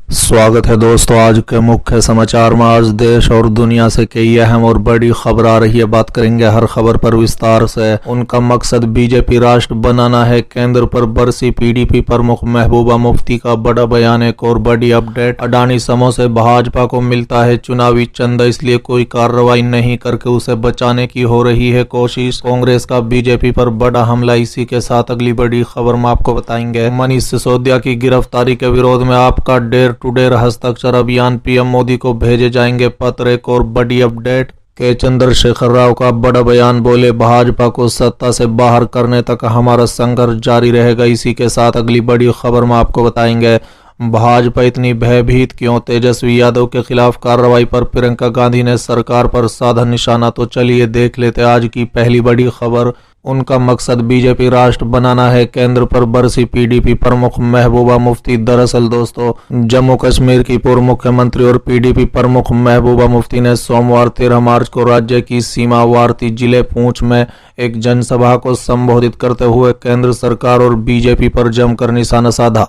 स्वागत है दोस्तों। आज के मुख्य समाचार में आज देश और दुनिया से कई अहम और बड़ी खबर आ रही है। बात करेंगे हर खबर पर विस्तार से। उनका मकसद बीजेपी राष्ट्र बनाना है, केंद्र पर बरसी पीडीपी प्रमुख महबूबा मुफ्ती का बड़ा बयान। एक और बड़ी अपडेट, अडानी समूह से भाजपा को मिलता है चुनावी चंदा, इसलिए कोई कार्रवाई नहीं करके उसे बचाने की हो रही है कोशिश। कांग्रेस का बीजेपी पर बड़ा हमला, इसी के साथ अगली बड़ी खबर में आपको बताएंगे। मनीष सिसोदिया की गिरफ्तारी के विरोध में आपका डेर टू डेर हस्ताक्षर अभियान, पीएम मोदी को भेजे जाएंगे पत्र। एक और बड़ी अपडेट, के चंद्रशेखर राव का बड़ा बयान, बोले भाजपा को सत्ता से बाहर करने तक हमारा संघर्ष जारी रहेगा। इसी के साथ अगली बड़ी खबर में आपको बताएंगे भाजपा इतनी भयभीत क्यों, तेजस्वी यादव के खिलाफ कार्रवाई पर प्रियंका गांधी ने सरकार पर साधा निशाना। तो चलिए देख लेते आज की पहली बड़ी खबर। उनका मकसद बीजेपी राष्ट्र बनाना है, केंद्र पर बरसी पीडीपी प्रमुख महबूबा मुफ्ती। दरअसल दोस्तों, जम्मू कश्मीर की पूर्व मुख्यमंत्री और पीडीपी प्रमुख महबूबा मुफ्ती ने सोमवार 13 मार्च को राज्य की सीमावर्ती जिले पुंछ में एक जनसभा को संबोधित करते हुए केंद्र सरकार और बीजेपी पर जमकर निशाना साधा।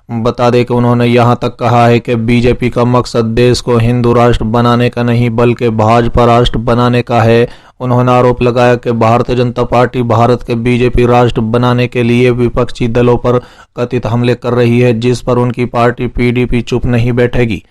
बता दें कि उन्होंने यहां तक कहा है कि बीजेपी का मकसद देश को हिंदू राष्ट्र बनाने का नहीं बल्कि भाजपा राष्ट्र बनाने का है। उन्होंने आरोप लगाया कि भारतीय जनता पार्टी भारत के बीजेपी राष्ट्र बनाने के लिए विपक्षी दलों पर कथित हमले कर रही है, जिस पर उनकी पार्टी पीडीपी चुप नहीं बैठेगी।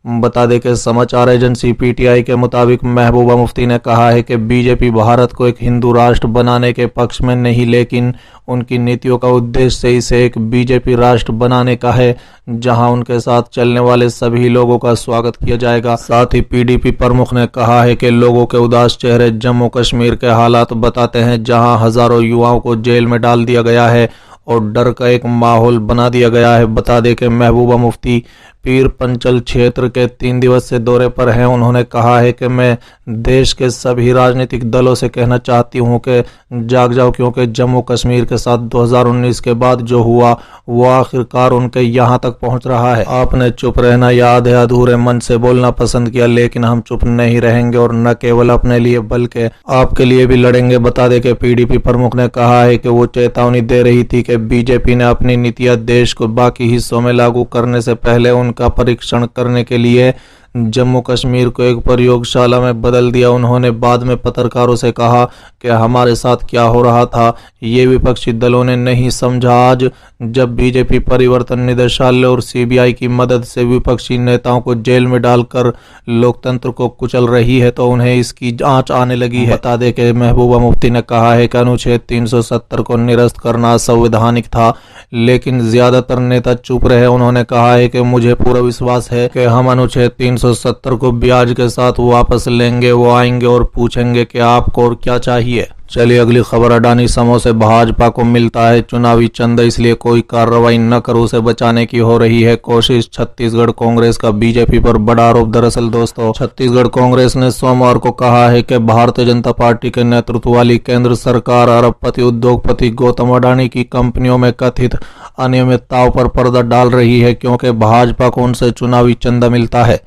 बता दें कि समाचार एजेंसी पीटीआई के मुताबिक महबूबा मुफ्ती ने कहा है कि बीजेपी भारत को एक हिंदू राष्ट्र बनाने के पक्ष में नहीं, लेकिन उनकी नीतियों का उद्देश्य इसे एक बीजेपी राष्ट्र बनाने का है, जहां उनके साथ चलने वाले सभी लोगों का स्वागत किया जाएगा। साथ ही पीडीपी प्रमुख ने कहा है कि लोगों के उदास चेहरे जम्मू कश्मीर के हालात बताते हैं, जहां हजारों युवाओं को जेल में डाल दिया गया है और डर का एक माहौल बना दिया गया है। बता दें कि महबूबा मुफ्ती पीर पंचल क्षेत्र के 3 दिवसीय दौरे पर हैं। उन्होंने कहा है कि मैं देश के सभी राजनीतिक दलों से कहना चाहती हूं कि जाग जाओ, क्योंकि जम्मू कश्मीर के साथ 2019 के बाद जो हुआ वो आखिरकार उनके यहां तक पहुंच रहा है। आपने चुप रहना या आधे अधूरे मन से बोलना पसंद किया, लेकिन हम चुप नहीं रहेंगे और न केवल अपने लिए बल्कि आपके लिए भी लड़ेंगे। बता दें कि पीडीपी प्रमुख ने कहा है कि वो चेतावनी दे रही थी कि बीजेपी ने अपनी नीतियां देश को बाकी हिस्सों में लागू करने से पहले का परीक्षण करने के लिए जम्मू कश्मीर को एक प्रयोगशाला में बदल दिया। उन्होंने बाद में पत्रकारों से कहा कि हमारे साथ क्या हो रहा था ये विपक्षी दलों ने नहीं समझा। आज जब बीजेपी परिवर्तन निदेशालय और सीबीआई की मदद से विपक्षी नेताओं को जेल में डालकर लोकतंत्र को कुचल रही है, तो उन्हें इसकी आंच आने लगी है। बता दें कि महबूबा मुफ्ती ने कहा है कि अनुच्छेद 370 को निरस्त करना संवैधानिक था, लेकिन ज्यादातर नेता चुप रहे। उन्होंने कहा है कि मुझे पूरा विश्वास है कि हम अनुच्छेद 370 को ब्याज के साथ वापस लेंगे। वो आएंगे और पूछेंगे कि आपको और क्या चाहिए। चलिए अगली खबर, अडानी समूह से भाजपा को मिलता है चुनावी चंदा, इसलिए कोई कार्रवाई न कर उसे बचाने की हो रही है कोशिश। छत्तीसगढ़ कांग्रेस का बीजेपी पर बड़ा आरोप। दरअसल दोस्तों, छत्तीसगढ़ कांग्रेस ने सोमवार को कहा है कि भारतीय जनता पार्टी के नेतृत्व वाली केंद्र सरकार अरबपति उद्योगपति गौतम अडानी की कंपनियों में कथित अनियमितताओं पर पर्दा डाल रही है, क्योंकि भाजपा को उनसे चुनावी चंदा मिलता है।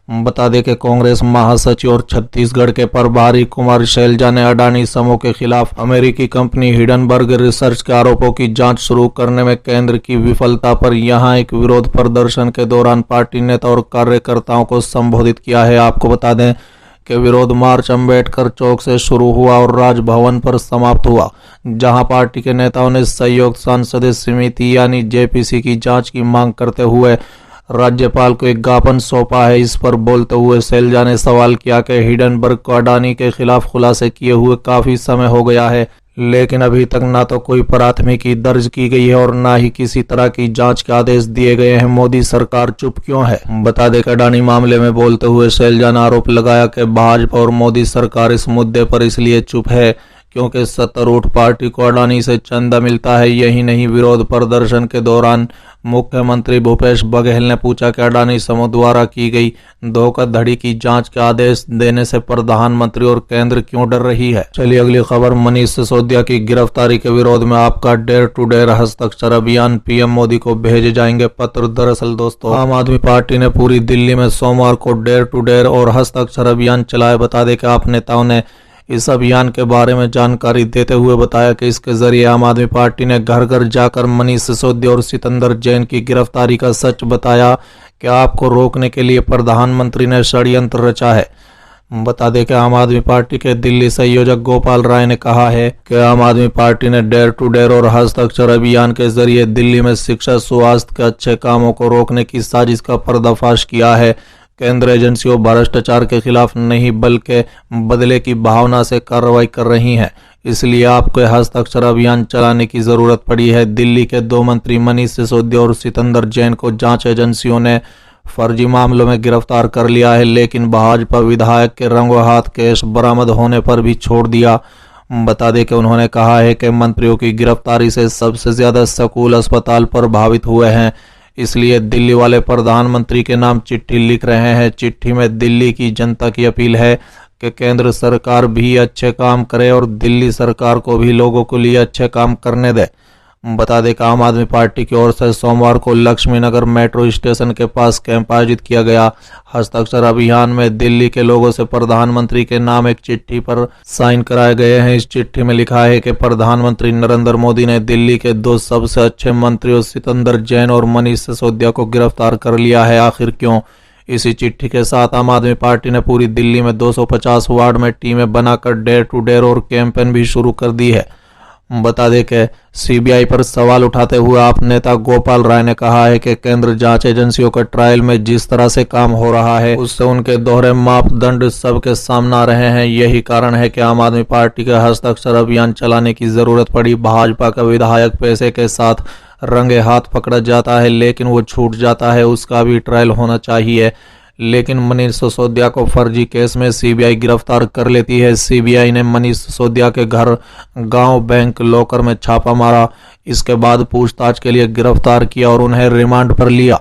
बता दें कि कांग्रेस महासचिव और छत्तीसगढ़ के प्रभारी कुमार शैलजा ने अडानी समूह के खिलाफ अमेरिकी कंपनी हिडनबर्ग रिसर्च के आरोपों की जांच शुरू करने में केंद्र की विफलता पर यहां एक विरोध प्रदर्शन के दौरान पार्टी नेता और कार्यकर्ताओं को संबोधित किया है। आपको बता दें कि विरोध मार्च अंबेडकर चौक से शुरू हुआ और राजभवन पर समाप्त हुआ, जहां पार्टी के नेताओं ने संयुक्त संसदीय समिति यानी जेपीसी की जांच की मांग करते हुए राज्यपाल को एक ज्ञापन सौंपा है। इस पर बोलते हुए शैलजा ने सवाल किया कि हिडनबर्ग को अडानी के खिलाफ खुलासे किए हुए काफी समय हो गया है, लेकिन अभी तक ना तो कोई प्राथमिकी दर्ज की गई है और ना ही किसी तरह की जांच के आदेश दिए गए हैं। मोदी सरकार चुप क्यों है? बता दें कि अडानी मामले में बोलते हुए शैलजा ने आरोप लगाया कि भाजपा और मोदी सरकार इस मुद्दे पर इसलिए चुप है क्योंकि सत्तारूढ़ पार्टी को अडानी से चंदा मिलता है। यही नहीं, विरोध प्रदर्शन के दौरान मुख्यमंत्री भूपेश बघेल ने पूछा कि अडानी समूह द्वारा की गई धोखाधड़ी की जांच के आदेश देने से प्रधानमंत्री और केंद्र क्यों डर रही है। चलिए अगली खबर, मनीष सिसोदिया की गिरफ्तारी के विरोध में आपका डेर टू डेर हस्ताक्षर अभियान, पीएम मोदी को भेजे जाएंगे पत्र। दरअसल दोस्तों, आम आदमी पार्टी ने पूरी दिल्ली में सोमवार को डेर टू डेर और हस्ताक्षर अभियान चलाया। बता दें कि आप नेताओं ने इस अभियान के बारे में जानकारी देते हुए बताया कि इसके जरिए आम आदमी पार्टी ने घर घर जाकर मनीष सिसोदिया और सिकंदर जैन की गिरफ्तारी का सच बताया। क्या आपको रोकने के लिए प्रधानमंत्री ने षड्यंत्र रचा है? बता दें कि आम आदमी पार्टी के दिल्ली संयोजक गोपाल राय ने कहा है कि आम आदमी पार्टी ने डेयर टू डेयर और हस्ताक्षर अभियान के जरिए दिल्ली में शिक्षा स्वास्थ्य के अच्छे कामों को रोकने की साजिश का पर्दाफाश किया है। केंद्र एजेंसियों भ्रष्टाचार के खिलाफ नहीं बल्कि बदले की भावना से कार्रवाई कर रही हैं, इसलिए आपको हस्ताक्षर अभियान चलाने की जरूरत पड़ी है। दिल्ली के 2 मंत्री मनीष सिसोदिया और सितंदर जैन को जांच एजेंसियों ने फर्जी मामलों में गिरफ्तार कर लिया है, लेकिन भाजपा विधायक के रंगों हाथ केस बरामद होने पर भी छोड़ दिया। बता दें कि उन्होंने कहा है कि मंत्रियों की गिरफ्तारी से सबसे ज्यादा स्कूल अस्पताल प्रभावित हुए हैं, इसलिए दिल्ली वाले प्रधानमंत्री के नाम चिट्ठी लिख रहे हैं। चिट्ठी में दिल्ली की जनता की अपील है कि केंद्र सरकार भी अच्छे काम करे और दिल्ली सरकार को भी लोगों के लिए अच्छे काम करने दे। बता दें कि आम आदमी पार्टी की ओर से सोमवार को लक्ष्मी नगर मेट्रो स्टेशन के पास कैंप आयोजित किया गया। हस्ताक्षर अभियान में दिल्ली के लोगों से प्रधानमंत्री के नाम एक चिट्ठी पर साइन कराए गए हैं। इस चिट्ठी में लिखा है कि प्रधानमंत्री नरेंद्र मोदी ने दिल्ली के 2 सबसे अच्छे मंत्रियों सितंदर जैन और मनीष सिसोदिया को गिरफ्तार कर लिया है, आखिर क्यों? इसी चिट्ठी के साथ आम आदमी पार्टी ने पूरी दिल्ली में 250 वार्ड में टीमें बनाकर डेयर टू डेयर और कैंपेन भी शुरू कर दी है। बता दें कि सीबीआई पर सवाल उठाते हुए आप नेता गोपाल राय ने कहा है कि केंद्र जांच एजेंसियों के ट्रायल में जिस तरह से काम हो रहा है उससे उनके दोहरे मापदंड सबके सामने आ रहे हैं। यही कारण है कि आम आदमी पार्टी के हस्ताक्षर अभियान चलाने की जरूरत पड़ी। भाजपा का विधायक पैसे के साथ रंगे हाथ पकड़ा जाता है लेकिन वो छूट जाता है, उसका भी ट्रायल होना चाहिए। लेकिन मनीष सिसोदिया को फर्जी केस में सीबीआई गिरफ्तार कर लेती है। सीबीआई ने मनीष सिसोदिया के घर, गांव, बैंक, लॉकर में छापा मारा। इसके बाद पूछताछ के लिए गिरफ्तार किया और उन्हें रिमांड पर लिया।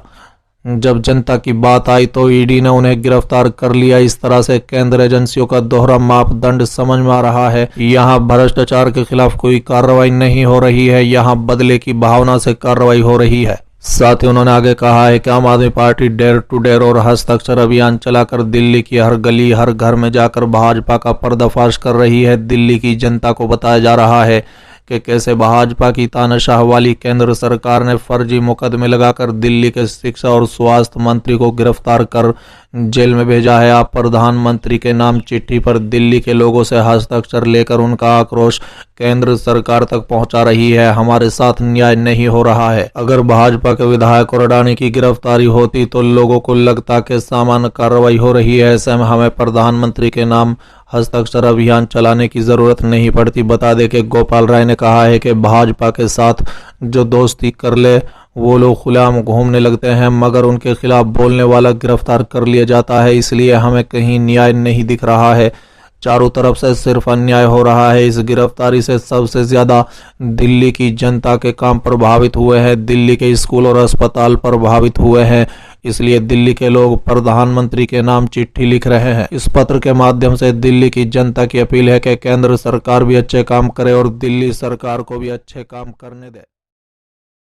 जब जनता की बात आई तो ईडी ने उन्हें गिरफ्तार कर लिया। इस तरह से केंद्र एजेंसियों का दोहरा मापदंड समझ में आ रहा है। यहाँ भ्रष्टाचार के खिलाफ कोई कार्रवाई नहीं हो रही है, यहाँ बदले की भावना से कार्रवाई हो रही है। साथ ही उन्होंने आगे कहा है कि आम आदमी पार्टी डेयर टू डेयर और हस्ताक्षर अभियान चलाकर दिल्ली की हर गली, हर घर में जाकर भाजपा का पर्दाफाश कर रही है। दिल्ली की जनता को बताया जा रहा है कि कैसे भाजपा की तानाशाह वाली केंद्र सरकार ने फर्जी मुकदमे लगाकर दिल्ली के शिक्षा और स्वास्थ्य मंत्री को गिरफ्तार कर जेल में भेजा है। आप प्रधानमंत्री के नाम चिट्ठी पर दिल्ली के लोगों से हस्ताक्षर लेकर उनका आक्रोश केंद्र सरकार तक पहुंचा रही है। हमारे साथ न्याय नहीं हो रहा है। अगर भाजपा के विधायक और अडानी की गिरफ्तारी होती तो लोगों को लगता कि सामान्य कार्रवाई हो रही है। ऐसे में हमें प्रधानमंत्री के नाम हस्ताक्षर अभियान चलाने की जरूरत नहीं पड़ती। बता दें कि गोपाल राय ने कहा है कि भाजपा के साथ जो दोस्ती कर ले वो लोग खुलेआम घूमने लगते हैं, मगर उनके खिलाफ बोलने वाला गिरफ्तार कर लिया जाता है। इसलिए हमें कहीं न्याय नहीं दिख रहा है, चारों तरफ से सिर्फ अन्याय हो रहा है। इस गिरफ्तारी से सबसे ज्यादा दिल्ली की जनता के काम प्रभावित हुए हैं, दिल्ली के स्कूल और अस्पताल प्रभावित हुए हैं। इसलिए दिल्ली के लोग प्रधानमंत्री के नाम चिट्ठी लिख रहे हैं। इस पत्र के माध्यम से दिल्ली की जनता की अपील है कि केंद्र सरकार भी अच्छे काम करे और दिल्ली सरकार को भी अच्छे काम करने दे।